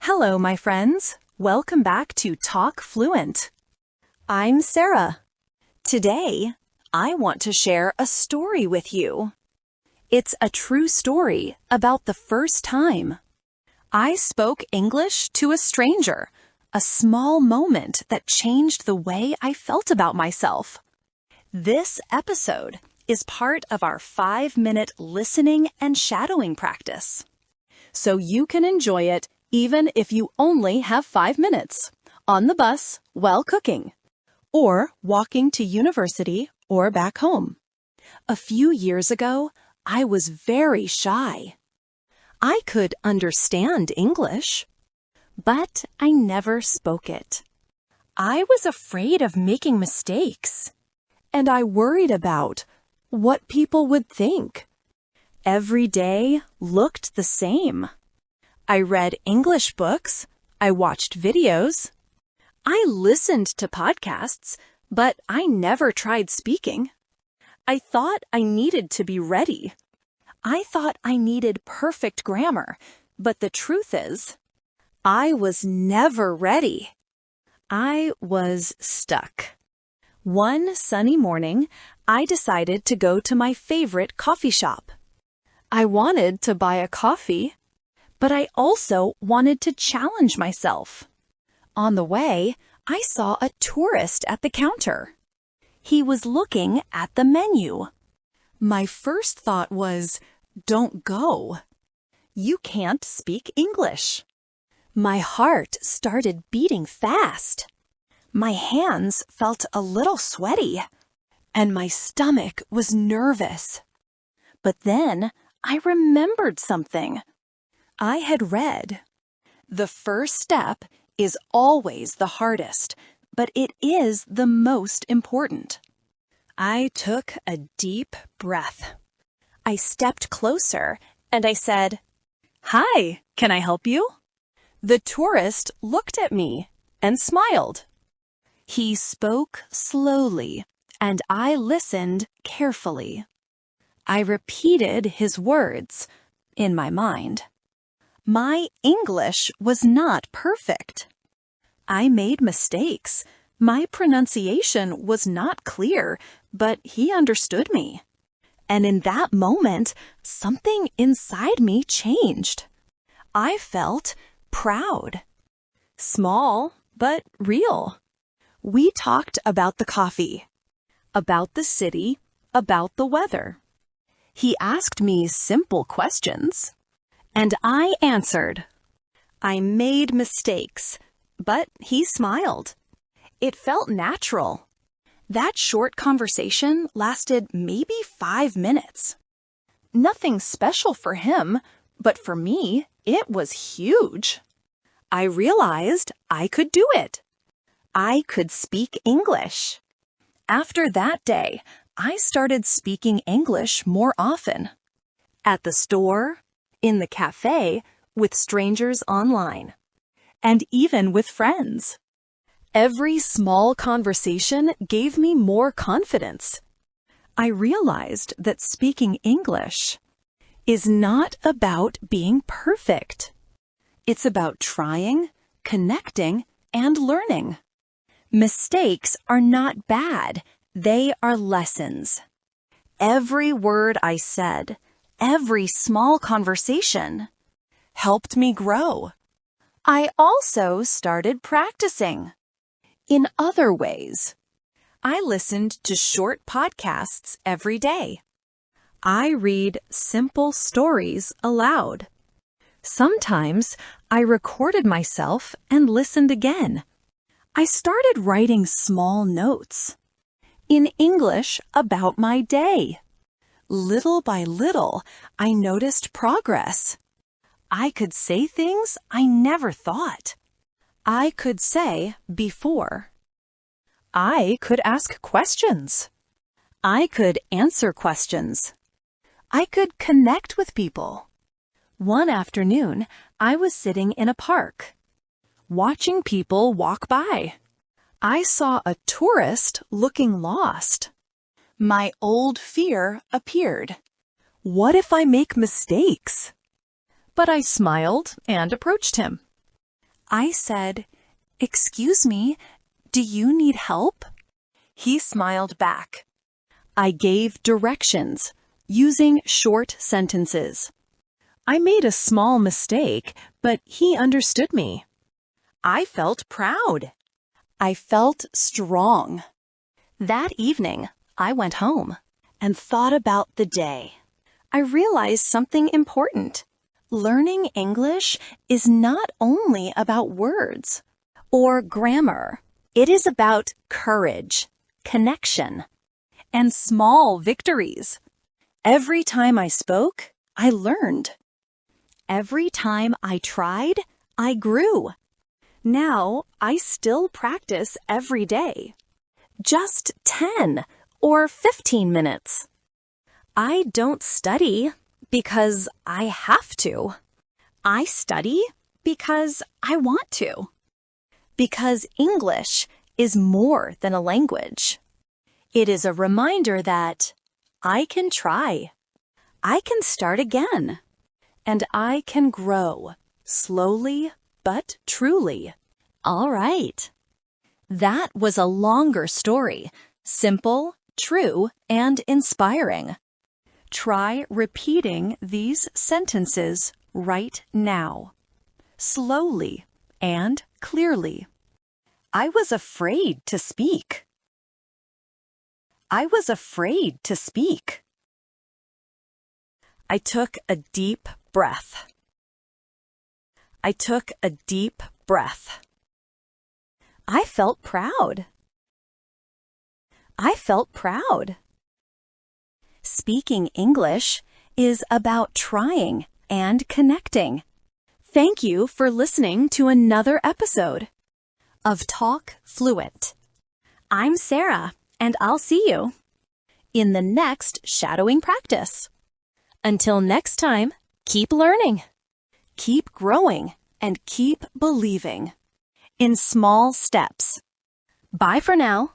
Hello, my friends. Welcome back to Talk Fluent. I'm Sara. Today, I want to share a story with you. It's a true story about the first time I spoke English to a stranger, a small moment that changed the way I felt about myself. This episode is part of our 5-minute listening and shadowing practice, so you can enjoy it even if you only have 5 minutes, on the bus while cooking, or walking to university or back home. A few years ago, I was very shy. I could understand English, but I never spoke it. I was afraid of making mistakes, and I worried about what people would think. Every day looked the same. I read English books, I watched videos, I listened to podcasts, but I never tried speaking. I thought I needed to be ready. I thought I needed perfect grammar, but the truth is, I was never ready. I was stuck. One sunny morning, I decided to go to my favorite coffee shop. I wanted to buy a coffee, but I also wanted to challenge myself. On the way, I saw a tourist at the counter. He was looking at the menu. My first thought was, don't go. You can't speak English. My heart started beating fast. My hands felt a little sweaty, and my stomach was nervous. But then I remembered something. I had read, "The first step is always the hardest, but it is the most important." I took a deep breath. I stepped closer and I said, "Hi, can I help you?" The tourist looked at me and smiled. He spoke slowly, and I listened carefully. I repeated his words in my mind. My English was not perfect. I made mistakes. My pronunciation was not clear, but he understood me. And in that moment, something inside me changed. I felt proud. Small, but real. We talked about the coffee, about the city, about the weather. He asked me simple questions, and I answered. I made mistakes, but he smiled. It felt natural. That short conversation lasted maybe 5 minutes. Nothing special for him, but for me, it was huge. I realized I could do it. I could speak English. After that day, I started speaking English more often. At the store, in the cafe, with strangers online, and even with friends. Every small conversation gave me more confidence. I realized that speaking English is not about being perfect. It's about trying, connecting, and learning. Mistakes are not bad. They are lessons. Every word I said, every small conversation helped me grow. I also started practicing. In other ways, I listened to short podcasts every day. I read simple stories aloud. Sometimes I recorded myself and listened again. I started writing small notes in English about my day. Little by little, I noticed progress. I could say things I never thought. I could say before. I could ask questions. I could answer questions. I could connect with people. One afternoon, I was sitting in a park, watching people walk by. I saw a tourist looking lost. My old fear appeared. What if I make mistakes? But I smiled and approached him. I said, "Excuse me, do you need help?" He smiled back. I gave directions, using short sentences. I made a small mistake, but he understood me. I felt proud. I felt strong. That evening, I went home and thought about the day. I realized something important. Learning English is not only about words or grammar. It is about courage, connection, and small victories. Every time I spoke, I learned. Every time I tried, I grew. Now, I still practice every day. Just 10 or 15 minutes. I don't study because I have to. I study because I want to. Because English is more than a language. It is a reminder that I can try. I can start again. And I can grow, slowly but truly. All right. That was a longer story, simple, true, and inspiring. Try repeating these sentences right now, slowly and clearly. I was afraid to speak. I was afraid to speak. I took a deep breath. I took a deep breath. I felt proud. I felt proud. Speaking English is about trying and connecting. Thank you for listening to another episode of Talk Fluent. I'm Sara, and I'll see you in the next shadowing practice. Until next time, keep learning, keep growing, and keep believing in small steps. Bye for now.